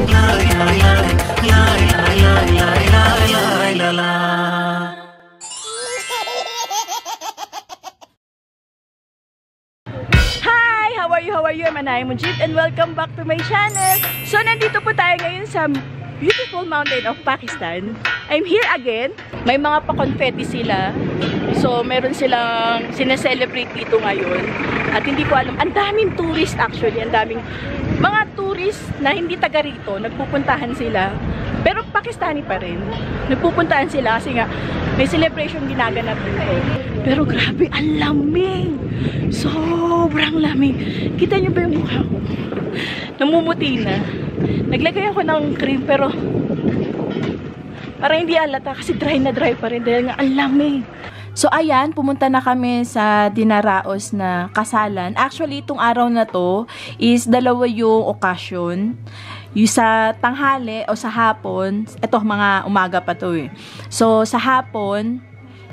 Hi! How are you? How are you? I'm Anay Mujib and welcome back to my channel. So, nandito po tayo ngayon sa beautiful mountain of Pakistan. I'm here again. May mga pa-confetti sila. So, meron silang sineselebrate dito ngayon. At hindi ko alam, ang daming tourist actually. Ang daming mga tourist na hindi taga rito. Nagpupuntahan sila. Pero Pakistani pa rin. Nagpupuntahan sila kasi nga may celebration ginaganap dito. Pero grabe, ang lamig. Sobrang lamig. Kita nyo ba yung mukha ko? Namumuti na. Naglagay ako ng cream pero parang hindi alata kasi dry na dry pa rin dahil nga ang lamig. So ayan, pumunta na kami sa dinaraos na kasalan. Actually, itong araw na to is dalawa yung okasyon. Yung sa tanghali o sa hapon, eto mga umaga pa to eh. So sa hapon,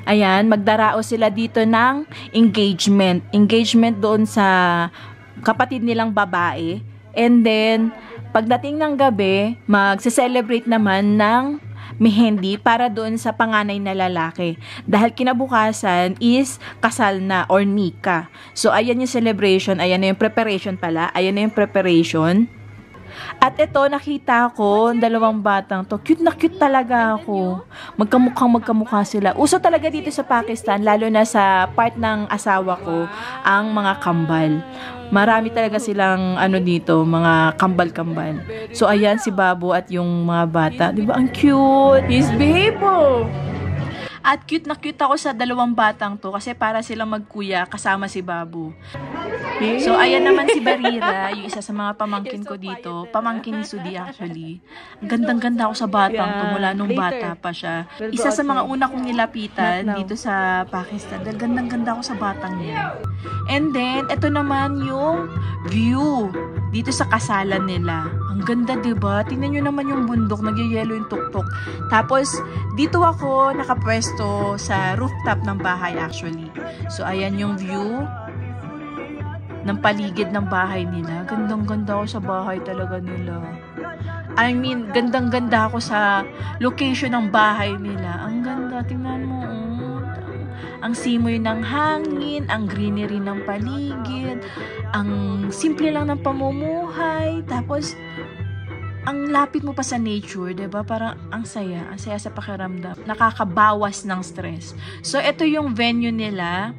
ayan, magdaraos sila dito ng engagement. Engagement doon sa kapatid nilang babae. And then, pagdating ng gabi, magse-celebrate naman ng mehendi para doon sa panganay na lalaki. Dahil kinabukasan is kasal na or nika. So, ayan yung celebration. Ayan na yung preparation pala. Ayan na yung preparation. At ito, nakita ko, dalawang batang to. Cute na cute talaga ako. Magkamukha sila. Uso talaga dito sa Pakistan, lalo na sa part ng asawa ko, ang mga kambal. Marami talaga silang ano dito, mga kambal-kambal. So, ayan si Babu at yung mga bata. Diba? Ang cute. He's Bebo. At cute na cute ako sa dalawang batang to kasi para silang magkuya kasama si Babu. So, ayan naman si Barira, yung isa sa mga pamangkin ko dito. Pamangkin ni Sudi actually. Ang gandang-ganda ako sa batang to mula nung bata pa siya. Isa sa mga una kong nilapitan dito sa Pakistan. Dahil gandang-ganda ako sa batang niya. And then, ito naman yung view dito sa kasalan nila. Ang ganda, diba? Tingnan nyo naman yung bundok, nagyayelo yung tuktok. Tapos, dito ako nakapwesto sa rooftop ng bahay actually. So, ayan yung view ng paligid ng bahay nila. Gandang-ganda ako sa bahay talaga nila. I mean, gandang-ganda ako sa location ng bahay nila. Ang ganda, tingnan mo. Ang simoy ng hangin, ang greenery ng paligid, ang simple lang ng pamumuhay, tapos ang lapit mo pa sa nature, 'di ba? Parang ang saya sa pakiramdam. Nakakabawas ng stress. So ito yung venue nila.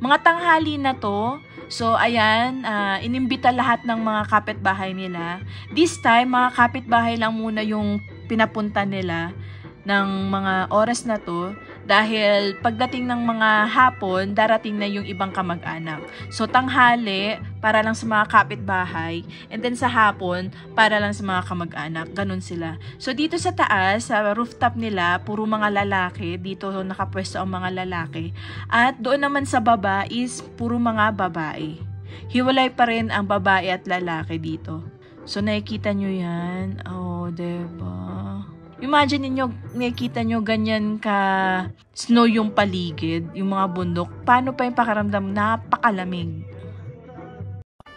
Mga tanghali na 'to. So ayan, inimbita lahat ng mga kapitbahay nila. This time, mga kapitbahay lang muna yung pinapunta nila ng mga oras na to dahil pagdating ng mga hapon, darating na yung ibang kamag-anak. So, tanghali, para lang sa mga kapitbahay, and then sa hapon, para lang sa mga kamag-anak. Ganun sila. So, dito sa taas, sa rooftop nila, puro mga lalaki. Dito nakapwesto ang mga lalaki. At doon naman sa baba is puro mga babae. Hiwalay pa rin ang babae at lalaki dito. So, nakikita nyo yan. Oh, diba? Imagine niyo, nakikita nyo ganyan ka snow yung paligid, yung mga bundok. Paano pa yung pakiramdam? Napakalamig.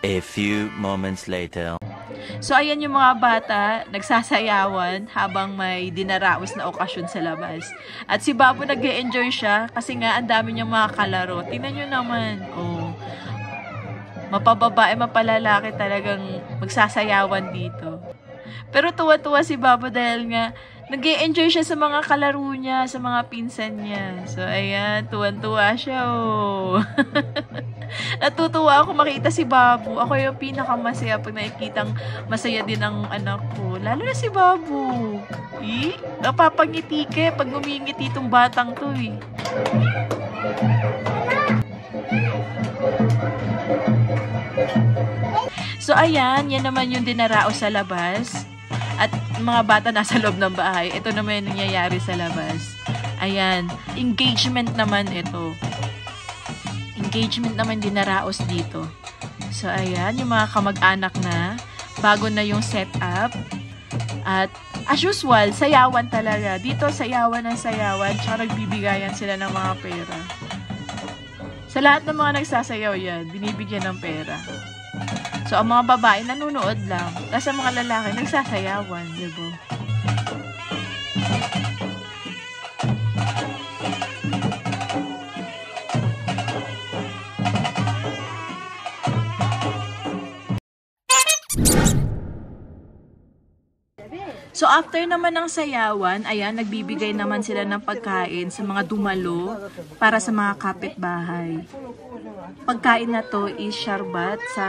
A few moments later. So, ayan yung mga bata, nagsasayawan habang may dinaraos na okasyon sa labas. At si Babu nag-e-enjoy siya kasi nga ang dami niyang mga kalaro. Tingnan nyo naman, oh. Mapababae, mapalalaki talagang magsasayawan dito. Pero tuwa-tuwa si Babu dahil nga nag-e-enjoy siya sa mga kalaro niya, sa mga pinsan niya. So, ayan, tuwan-tuwa siya, oh. Natutuwa ako makita si Babu. Ako yung pinakamasaya pag nakikitang masaya din ang anak ko. Lalo na si Babu. Napapangiti ka pag ngumingiti itong batang to, eh. So, ayan, yan naman yung dinaraos sa labas. At mga bata nasa loob ng bahay. Ito naman yung nangyayari sa labas. Ayan, engagement naman ito. Engagement naman dinaraos dito. So, ayan, yung mga kamag-anak na. Bago na yung setup. At, as usual, sayawan talaga. Dito, sayawan ng sayawan. Tsaka nagbibigayan sila ng mga pera. Sa lahat ng mga nagsasayaw yan, binibigyan ng pera. So, ang mga babae nanonood lang. Tapos ang mga lalaki nagsasayawan, diba? So, after naman ng sayawan, ayan, nagbibigay naman sila ng pagkain sa mga dumalo para sa mga kapitbahay. Pagkain na to is syarbat sa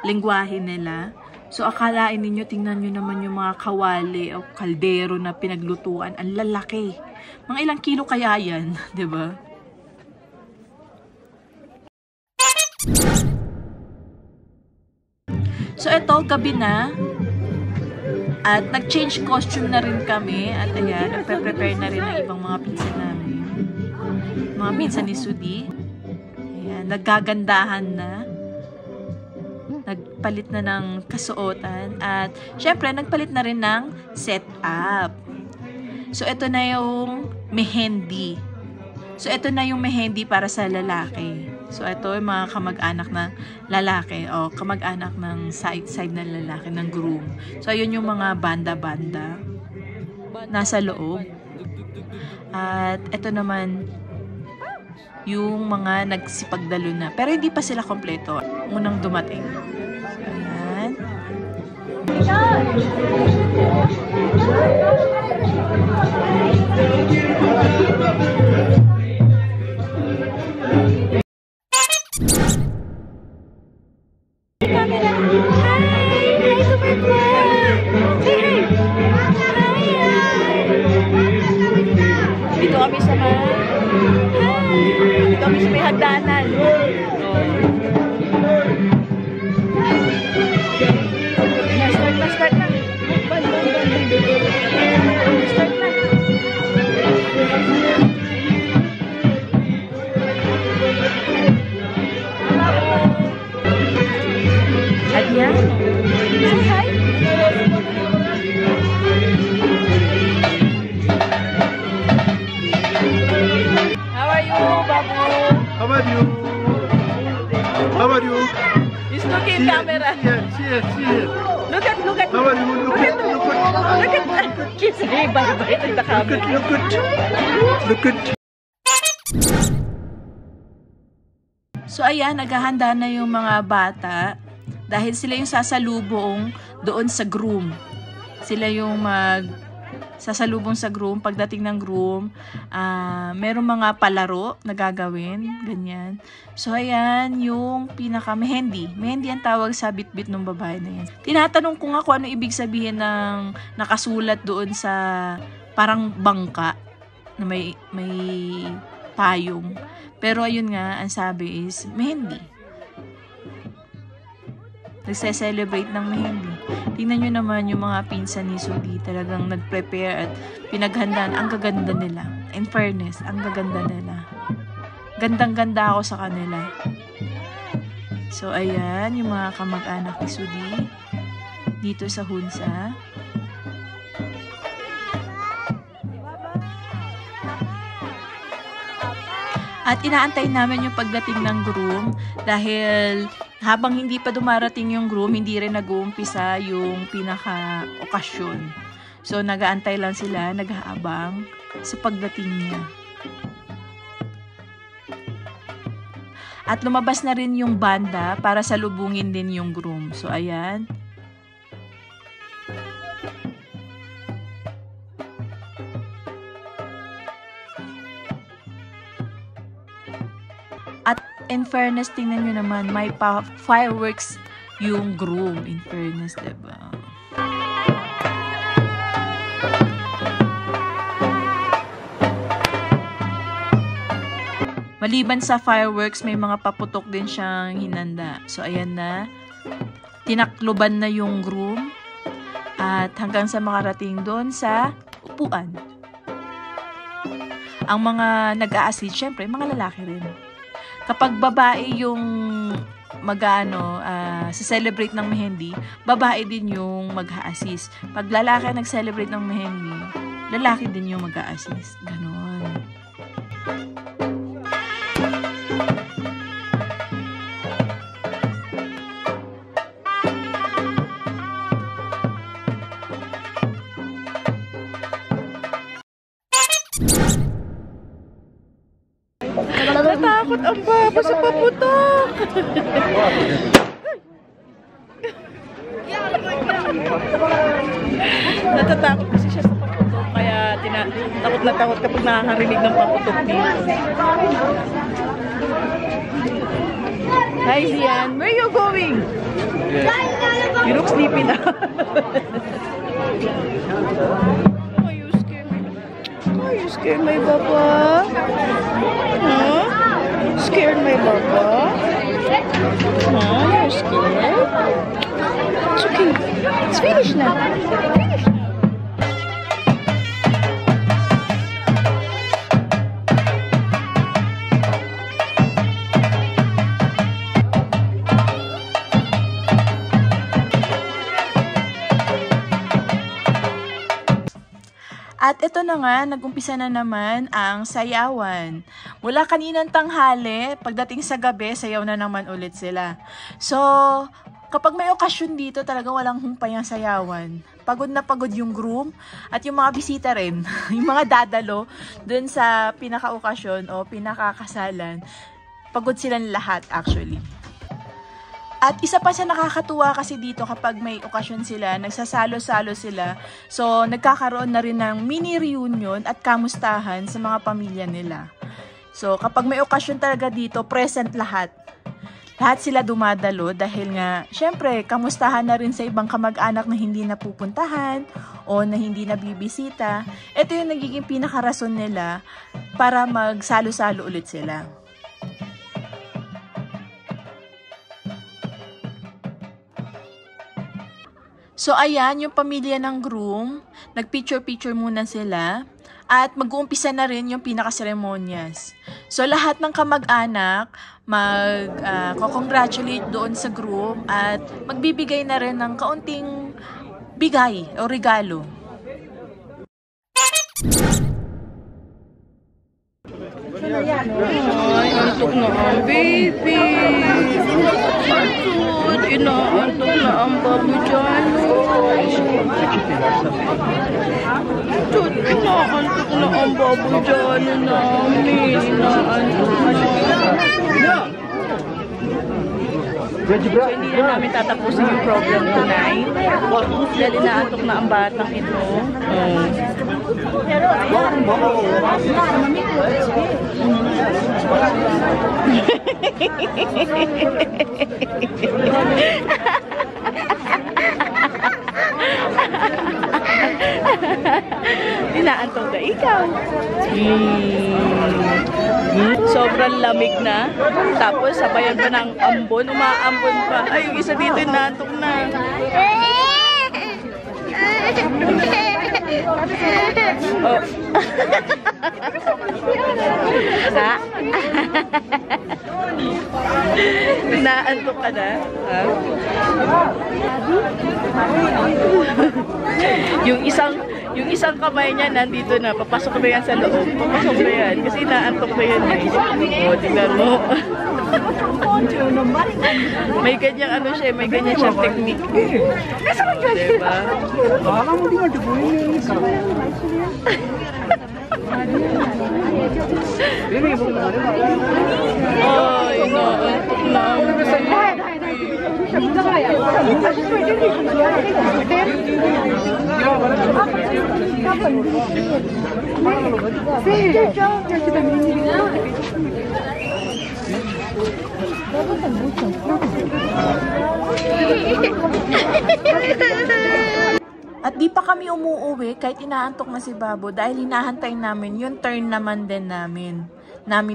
lengguwahe nila. So, akalain ninyo, tingnan nyo naman yung mga kawali o kaldero na pinaglutuan. Ang lalaki. Mga ilang kilo kaya yan, diba? So, eto, gabi na. At nag-change costume na rin kami. At ayan, nagpe-prepare na rin ang ibang mga pinsan namin. Mga pinsan ni Sudi. Ayan, naggagandahan na. Nagpalit na ng kasuotan. At syempre, nagpalit na rin ng setup. So, ito na yung mehendi. So, ito na yung mehendi para sa lalaki. So, ito yung mga kamag-anak ng lalaki o kamag-anak ng side na lalaki, ng groom. So, ayun yung mga banda-banda nasa loob. At ito naman yung mga nagsipagdalo na. Pero hindi pa sila kompleto. Unang dumating. So, ayan. Dito kami sa may hagdanan. Start na. Start na. Adya? Say hi. How are you, Babu? How are you? How are you? He's looking camera. Here. Look at. How are you? Look at. Keep saying bye-bye to the camera. Look at. So, ayan, naghahanda na yung mga bata dahil sila yung sasalubong doon sa groom. Sila yung sasalubong sa groom. Pagdating ng groom, merong mga palaro na gagawin, ganyan. So, ayan, yung pinaka-mehendi. Mehendi ang tawag sa bitbit ng babae na yan. Tinatanong ko nga kung ano ibig sabihin ng nakasulat doon sa parang bangka na may payong. Pero ayun nga, ang sabi is mehendi. Nagse-celebrate ng mehendi. Tingnan nyo naman yung mga pinsan ni Sudi. Talagang nag-prepare at pinaghandaan. Ang gaganda nila. In fairness, ang gaganda nila. Gandang-ganda ako sa kanila. So, ayan, yung mga kamag-anak ni Sudi. Dito sa Hunsa. At inaantay namin yung pagdating ng groom dahil habang hindi pa dumarating yung groom, hindi rin nag-uumpisa yung pinaka-okasyon. So, nag-aantay lang sila, nag-aabang sa pagdating niya. At lumabas na rin yung banda para salubungin din yung groom. So, ayan. At in fairness, tingnan nyo naman, may fireworks yung groom. In fairness, diba? Maliban sa fireworks, may mga paputok din siyang hinanda. So, ayan na. Tinakloban na yung groom. At hanggang sa makarating doon sa upuan. Ang mga nag-a-assist, syempre, mga lalaki rin. Kapag babae yung sa-celebrate ng mehendi, babae din yung mag-a-assist. Pag lalaki nag-celebrate ng mehendi, lalaki din yung mag-a-assist. Ganon. Natakot ang baba sa paputok. Natatakot kasi siya sa paputok, kaya takot na takot kapag nakakarinig ng paputok dito. Hi Zian, where are you going? You look sleepy now. Are you scared? Are you scared, my baba? Huh? Scared, my baba? Huh? You're scared? It's okay. It's finished now. Finished now. At ito na nga, nag-umpisa na naman ang sayawan. Mula kaninang tanghali, pagdating sa gabi, sayaw na naman ulit sila. So, kapag may okasyon dito, talaga walang humpay ang sayawan. Pagod na pagod yung groom at yung mga bisita rin, yung mga dadalo dun sa pinaka-okasyon o pinaka-kasalan. Pagod silang lahat actually. At isa pa sa nakakatuwa kasi dito kapag may okasyon sila, nagsasalo-salo sila. So, nagkakaroon na rin ng mini reunion at kamustahan sa mga pamilya nila. So, kapag may okasyon talaga dito, present lahat. Lahat sila dumadalo dahil nga, syempre, kamustahan na rin sa ibang kamag-anak na hindi napupuntahan o na hindi nabibisita. Ito yung nagiging pinakarason nila para magsalo-salo ulit sila. So, ayan, yung pamilya ng groom, nag-picture-picture muna sila, at mag-uumpisa na rin yung pinaka-seremonyas. So, lahat ng kamag-anak, mag-congratulate doon sa groom, at magbibigay na rin ng kaunting bigay o regalo. Ay, antok na ang baby. Antok, inaantok na ang baby dyan. Antok, inaantok na ang baby dyan namin. Inaantok na. So, hindi na namin tatapusin yung program tonight. Dahil inaantok na ang batang ito. Inaantok na ikaw. Sobrang lamig na. Tapos sabayan pa ng ambon. Umaambon pa. Ay, yung isa dito inaantok na. Oh. Ha? Naantok ka na? Ha? yung isang kamay niya nandito na. Papasok na yan sa loob. Papasok na yan. Kasi naantok na yan. O, tingnan mo. May ganyang ano siya, may ganyan siyang technique. Diba? Ay, naantok na ang At di pa kami umuuwi kahit inaantok na si Babo dahil hinahantay namin yung turn naman din namin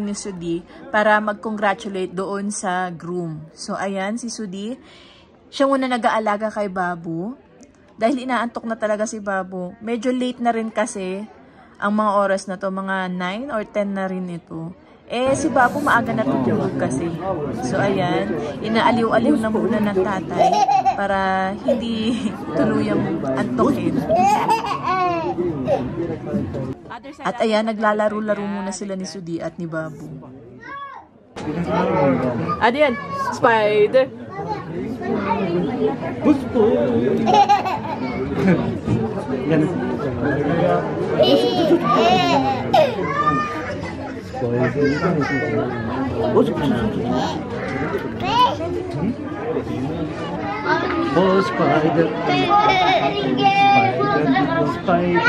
ni Sudi para mag-congratulate doon sa groom. So ayan, si Sudi, siya muna nag-aalaga kay Babo dahil inaantok na talaga si Babo. Medyo late na rin kasi ang mga oras na to, mga 9 or 10 na rin ito. Eh, si Babo maaga na tutulog kasi. So, ayan, inaaliw-aliw na muna ng tatay para hindi tuluyang antokin. At ayan, naglalaro-laro muna sila ni Sudi at ni Babo. Ano yan? Spider! Ganun. Oh, spider. Spider.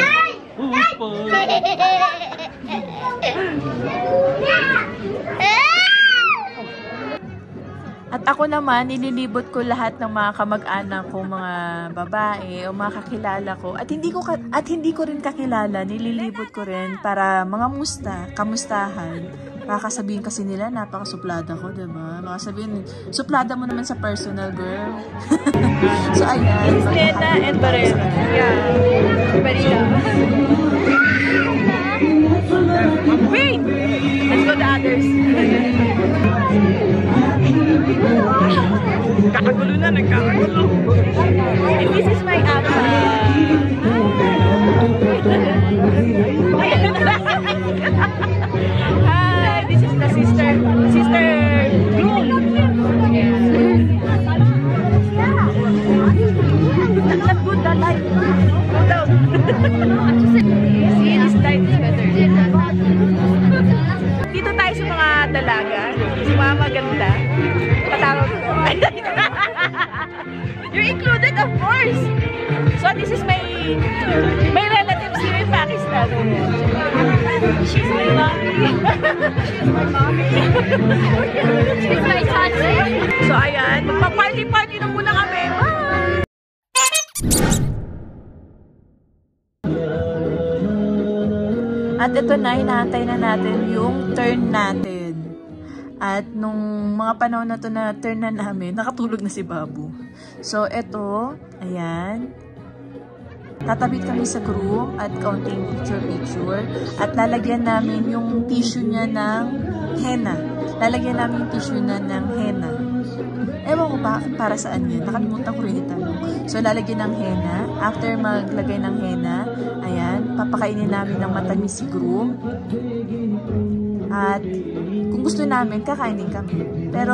At ako naman, nililibot ko lahat ng mga kamag-anak ko, mga babae o mga kakilala ko. At hindi ko rin kakilala, nililibot ko rin para mga kamustahan. Baka sabihin kasi nila, napakasuplada ko, diba? Baka sabihin, suplada mo naman sa personal, girl. So, ayan. Stella and Barrera. Yeah. Barrera. Wait! Let's go to others. Kakagulo na, nagkakagulo. And this is my apa. Hi, this is the sister Bloom. That's good, the light. Go down. See, this light is better. Dito tayo sa mga dalaga. Si Mama ganda. Patawag ko. You're included, of course. So this is my relatives here in Pakistan. She's my mommy. She's my mommy. She's my chachi. So ayan, magpa-party-party na muna kami. Bye! At ito na, hinahantay na natin yung turn natin. At nung mga panahon na to na turn na namin, nakatulog na si Babu. So, ito, ayan. Tatapit kami sa groom at counting picture-picture. At lalagyan namin yung tissue niya ng henna. Lalagyan namin yung tissue niya ng henna. Ewan ko pa para saan yun. Nakalimutan ko rin itanong. So, lalagyan ng henna. After maglagay ng henna, ayan, papakainin namin ng matamis si groom. At kung gusto namin, kakainin kami. Pero,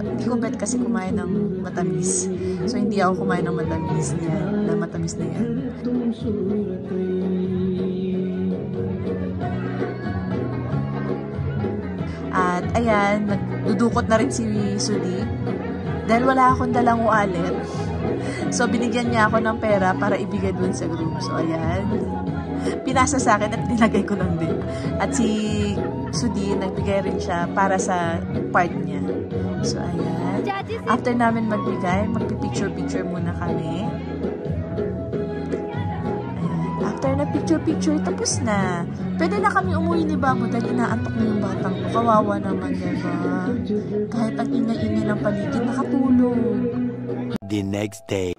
hindi ko bet kasi kumain ng matamis. So, hindi ako kumain ng matamis yan. Na matamis na yan. At, ayan, nagdudukot na rin si Sudi. Dahil wala akong dalang wallet. So, binigyan niya ako ng pera para ibigay dun sa group. So, ayan. Pinasa sa akin at nilagay ko lang din. At si Sudi, nagbigay rin siya para sa part niya. So, ayan. After namin magbigay, magpipicture-picture muna kami. Ayan. After na picture-picture, tapos na. Pwede na kami umuwi ni Babu dahil inaantok na yung batang ko. Kawawa naman, diba? Kahit ang ingay-ingay ng paligid, nakatulog. The next day.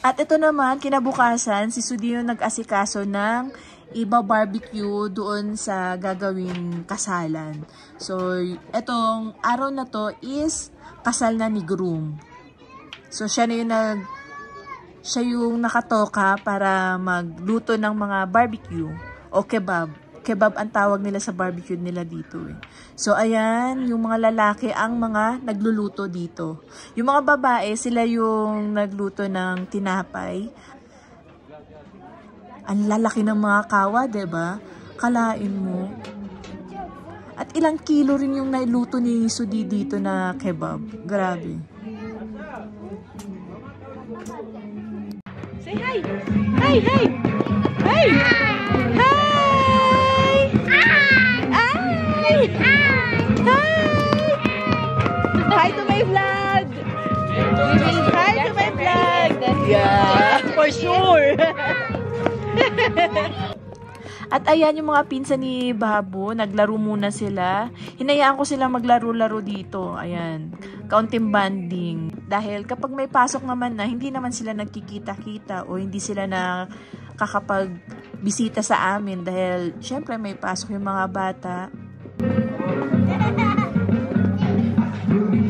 At ito naman, kinabukasan, si Sudi yung nag-asikaso ng iba-barbecue doon sa gagawing kasalan. So, etong araw na to is kasal na ni groom. So, siya yung nakatoka para magluto ng mga barbecue o kebab. Kebab ang tawag nila sa barbecue nila dito eh. So, ayan, yung mga lalaki ang mga nagluluto dito. Yung mga babae, sila yung nagluto ng tinapay. Ang lalaki ng mga kawa, diba? Kalain mo. At ilang kilo rin yung nailuto ni Sudi dito na kebab. Grabe. Say hi! Hi! Hi! Hi! Hi! Hi to my vlog! Hi to my vlog! Yeah, for sure! At ayan yung mga pinsan ni Babu, naglaro muna sila. Hinayaan ko sila maglaro-laro dito. Ayan, kaunting banding. Dahil kapag may pasok naman na, hindi naman sila nagkikita-kita o hindi sila nakakapag-bisita sa amin. Dahil, syempre, may pasok yung mga bata.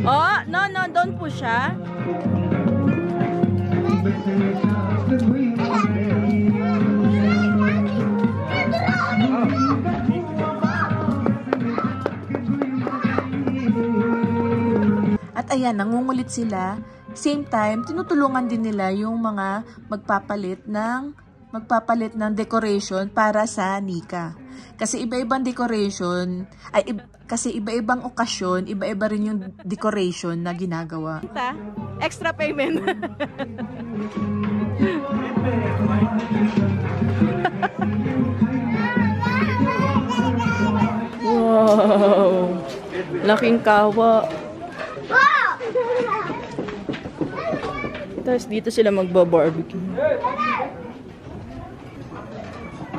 Oh, no, don't push, ha? At ayan, nangungulit sila. Same time, tinutulungan din nila yung mga magpapalit ng magpapalit ng decoration para sa Nika. Kasi iba-ibang decoration, kasi iba-ibang okasyon, iba-iba rin yung decoration na ginagawa. Extra payment. Wow! Laking kawa. Tapos dito sila magba-barbecue.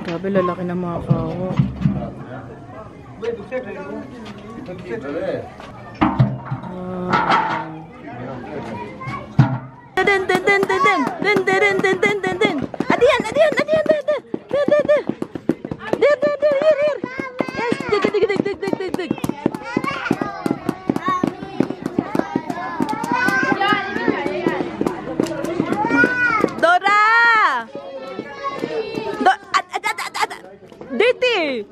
Grabe, lalaki ng mga kawa. Dirty!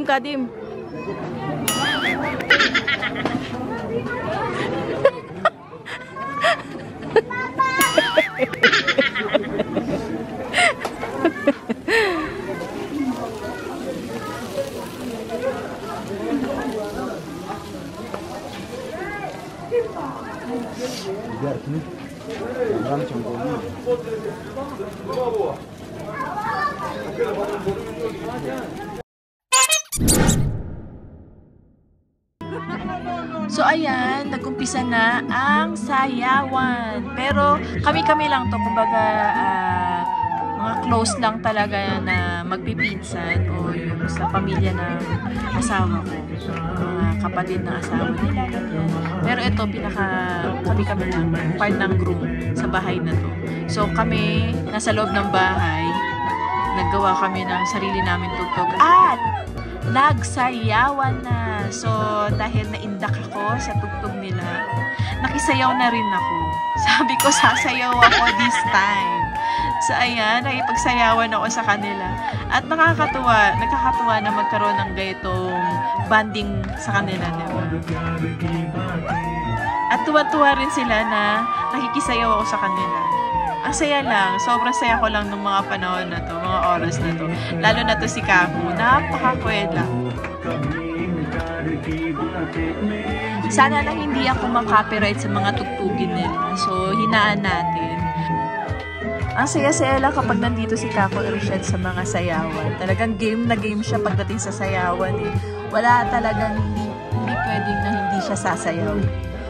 Kadim. So ayan, nag-umpisa na ang sayawan. Pero kami-kami lang to, kumbaga mga close lang talaga na magpipinsan o yung sa pamilya ng asawa ko, mga kapatid ng asawa nila, ganyan. Pero ito, kami-kami lang, part ng group sa bahay na to. So kami, nasa loob ng bahay, naggawa kami ng sarili namin tugtog at nagsayawan na. So, dahil naindak ako sa tugtog nila, nakisayaw na rin ako. Sabi ko, sasayaw ako this time. So, ayan, nakipagsayawan ako sa kanila. At nakakatuwa na magkaroon ng gaytong banding sa kanila, diba? At tuwa-tuwa rin sila na nakikisayaw ako sa kanila. Ang saya lang, sobrang saya ko lang ng mga panahon na to, mga oras na to. Lalo na to si Kaku, napakakwela. Sana lang hindi ako makopyright sa mga tugtugin nila. So, hinaan natin. Ang saya-saya lang kapag nandito si Kaku Irshad sa mga sayawan. Talagang game na game siya pagdating sa sayawan. Eh. Wala talagang hindi pwedeng na hindi siya sasayaw.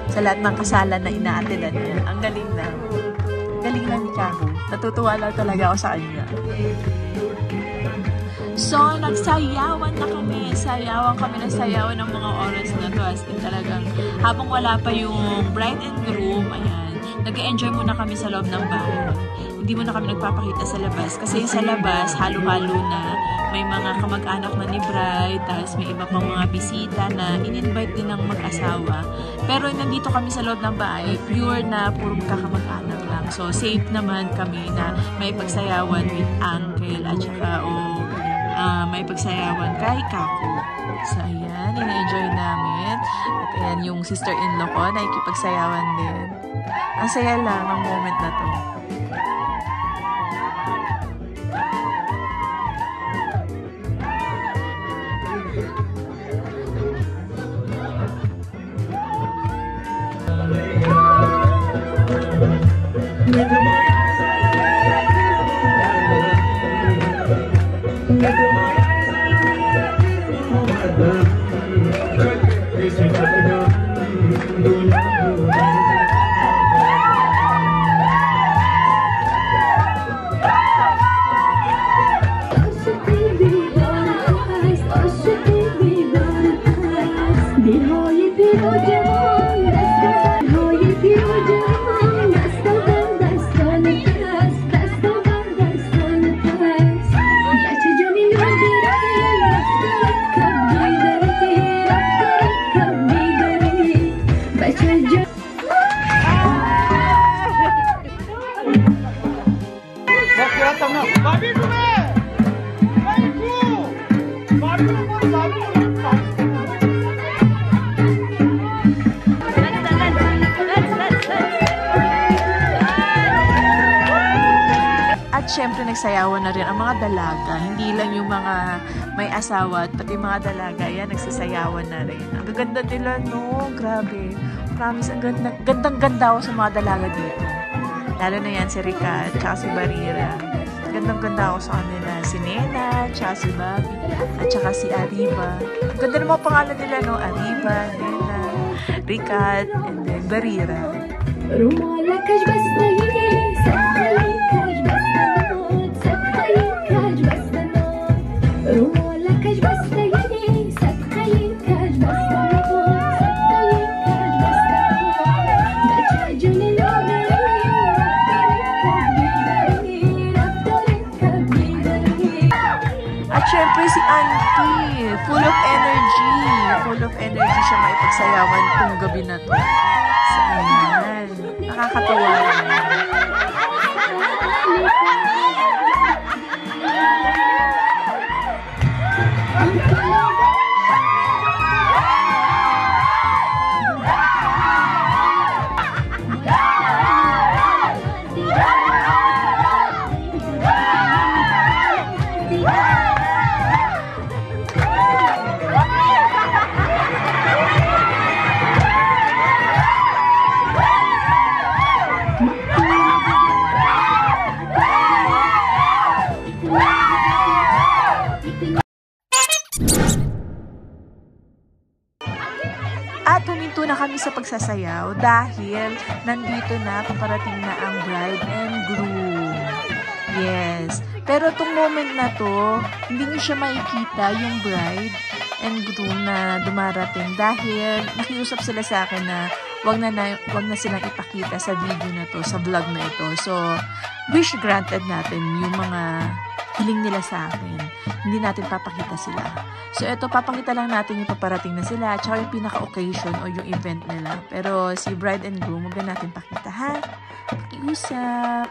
Sa lahat ng kasalan na inaatinan niya. Ang galing na. Galing lang ni Kaku. Natutuwa lang talaga ako sa kanya. So, nagsayawan na kami. Sayawan kami ng sayawan ng mga oras na to. As in talagang habang wala pa yung bride and groom, ayan, nag-enjoy muna kami sa loob ng bahay. Hindi muna kami nagpapakita sa labas. Kasi sa labas, halo-halo na. May mga kamag-anak na ni bride, tapos may iba pang mga bisita na in-invite din ng mag-asawa. Pero nandito kami sa loob ng bahay, pure na puro magkakamag-anak lang. So, safe naman kami na may pagsayawan with Uncle at saka may pagsayawan kay Kako. So, ayan, ina-enjoy namin. At ayan, yung sister-in-law ko, nakikipagsayawan din. Ang saya lang ang moment na to. At syempre nagsayawan na rin ang mga dalaga. Hindi lang yung mga may asawa at pati mga dalaga. Yan, nagsasayawan na rin. Ang gaganda nila, no? Grabe. Promise, ang gandang-ganda ako sa mga dalaga dito. Lalo na yan si Rika at saka si Barira. Gandang-ganda ako sa kanila. Si Nena, tsaka si Bobby, at saka si Arriba. Ang ganda ng mga pangalan nila, no? Arriba, Nena, Rika, and then Barira. Syempre si Auntie, full of energy siya maipagsayawan kung gabi na to. So, ayan, nakakatawa. At huminto na kami sa pagsasayaw dahil nandito na, paparating na ang bride and groom. Yes. Pero itong moment na to, hindi niyo siya makikita yung bride and groom na dumarating dahil nakiusap sila sa akin na wag na silang ipakita sa video na to, sa vlog na ito. So, wish granted natin yung mga hiling nila sa akin. Hindi natin papakita sila. So, ito, papakita lang natin yung paparating na sila at saka yung pinaka-occasion o yung event nila. Pero si bride and groom, huwag na natin pakita, ha? Pakiusap.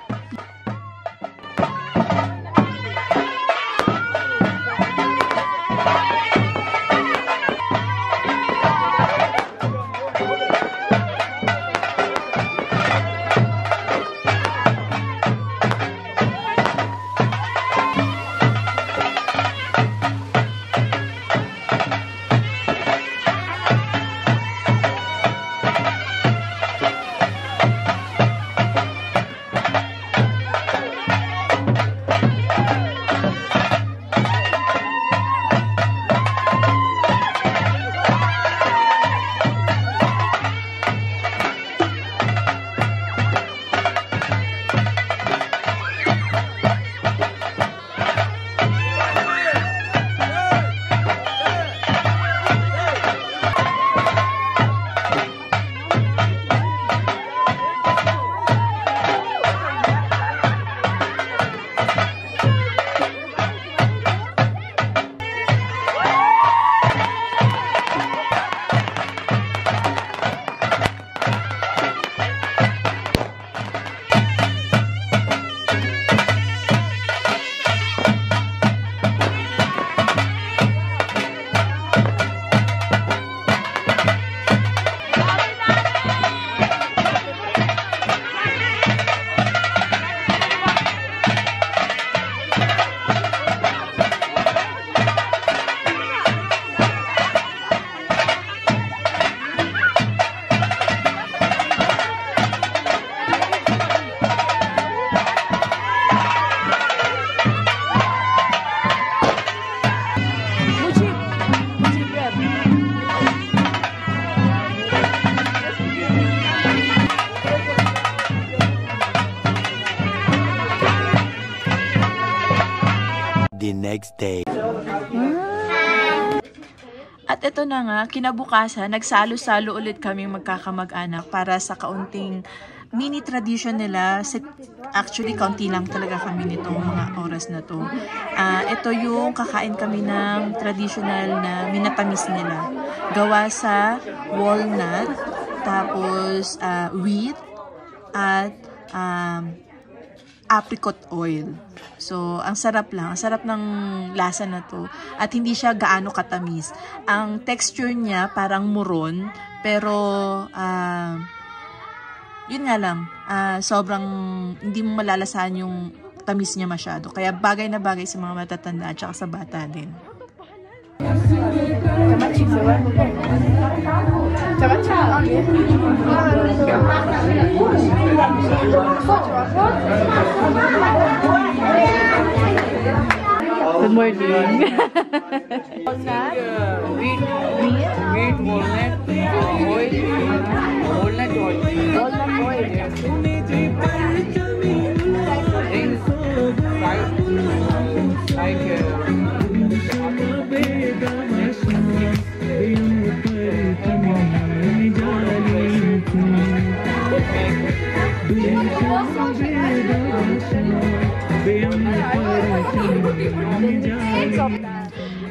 The next day. At ito na nga, kinabukasan, nagsalo-salo ulit kami magkakamag-anak para sa kaunting mini tradition nila. Actually, kaunti lang talaga kami nitong mga oras na to. Ito yung kakain kami ng traditional na minatamis nila. Gawa sa walnut, tapos wheat, at apricot oil. So, ang sarap lang. Ang sarap ng lasa na to. At hindi siya gaano katamis. Ang texture niya parang muron, pero yun nga lang, sobrang hindi mo malalasahan yung tamis niya masyado. Kaya bagay na bagay sa mga matatanda at saka sa bata din. Good morning. Wheat, walnut, oil, walnut oil. Walnut oil. Drinks,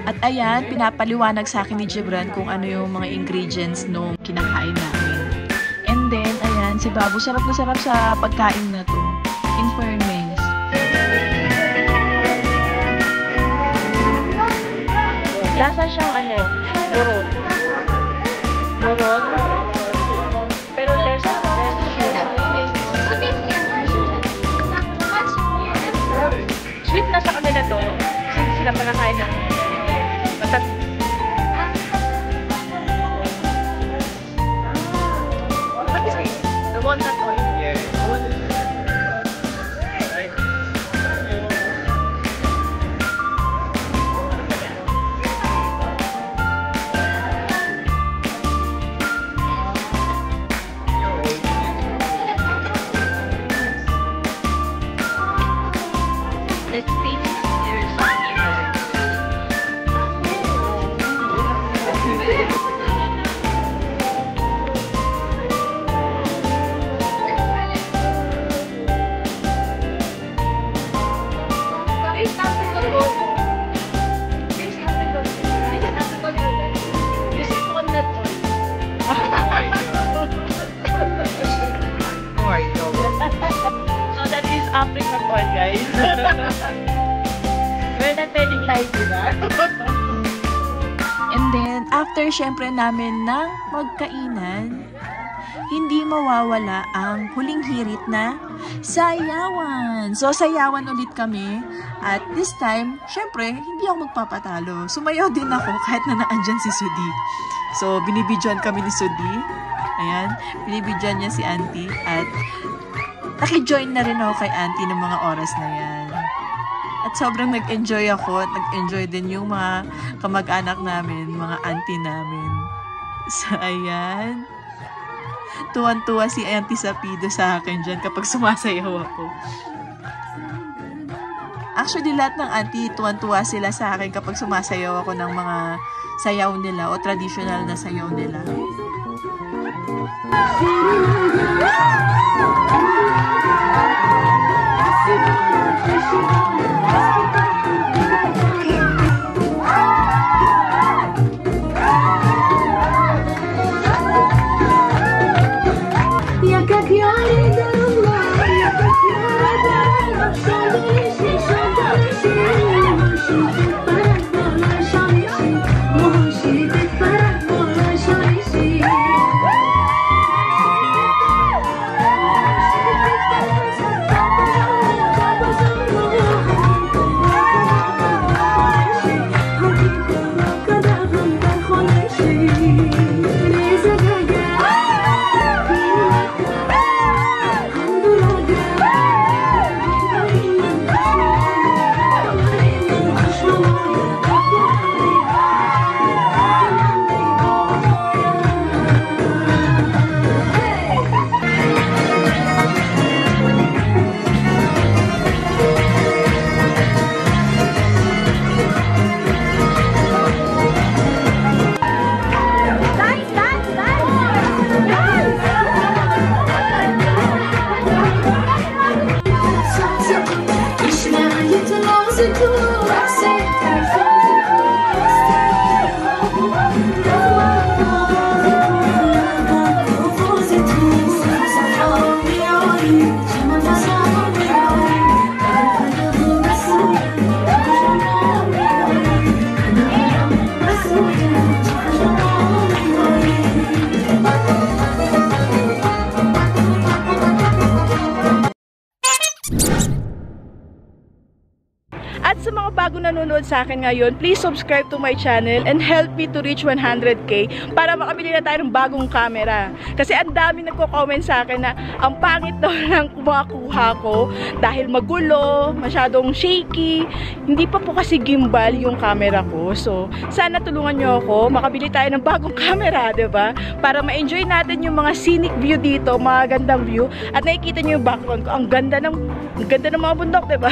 At ayan, pinapaliwanag sa akin ni Gibran kung ano yung mga ingredients nung kinakain namin. And then, ayan, si Babu, sarap na sarap sa pagkain na to. In fairness. Lasa siyang muron. Muron. Pero there's sweet na sa kanila to. Sila pa nakain ng matat. What is this? The walnut oil. Let's see. So that is apricot oil, guys. We're not telling lies, diba? And then, after syempre namin ng magkainan, hindi mawawala ang huling hirit na sayawan. So, sayawan ulit kami. At this time, syempre, hindi ako magpapatalo. Sumayaw din ako kahit na naandyan si Sudi. So, binibidyoan kami ni Sudi. Ayan, binibidyoan niya si Auntie. At nakijoin na rin ako kay Auntie ng mga oras na yan. At sobrang nag-enjoy ako at nag-enjoy din yung mga kamag-anak namin, mga auntie namin. So, ayan. Tuwan-tuwa si Auntie Sapido sa akin dyan kapag sumasayaw ako. Actually, lahat ng auntie, tuwan-tuwa sila sa akin kapag sumasayaw ako ng mga sayaw nila o traditional na sayaw nila. Show At sa mga bagong nanonood sa akin ngayon, please subscribe to my channel and help me to reach 100k para makabili na tayo ng bagong camera. Kasi ang dami nagko-comment sa akin na ang pangit daw ng kumakuha ko dahil magulo, masyadong shaky. Hindi pa po kasi gimbal yung camera ko. So, sana tulungan nyo ako, makabili tayo ng bagong camera, diba? Para ma-enjoy natin yung mga scenic view dito, mga gandang view. At nakikita nyo yung background ko, ang ganda ng mga bundok, diba?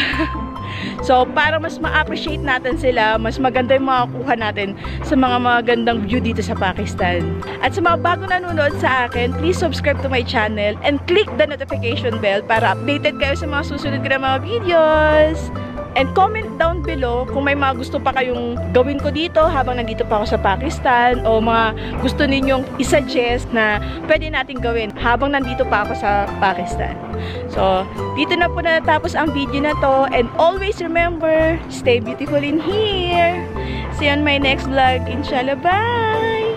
So, para mas ma-appreciate natin sila, mas maganda yung makakuha natin sa mga magandang view dito sa Pakistan. At sa mga bagong nanonood sa akin, please subscribe to my channel and click the notification bell para updated kayo sa mga susunod ko na mga videos. And comment down below kung may mga gusto pa kayong gawin ko dito habang nandito pa ako sa Pakistan o mga gusto ninyong isuggest na pwede natin gawin habang nandito pa ako sa Pakistan. So, dito na po natapos ang video na to, and always remember, stay beautiful in here. See you on my next vlog, inshallah. Bye!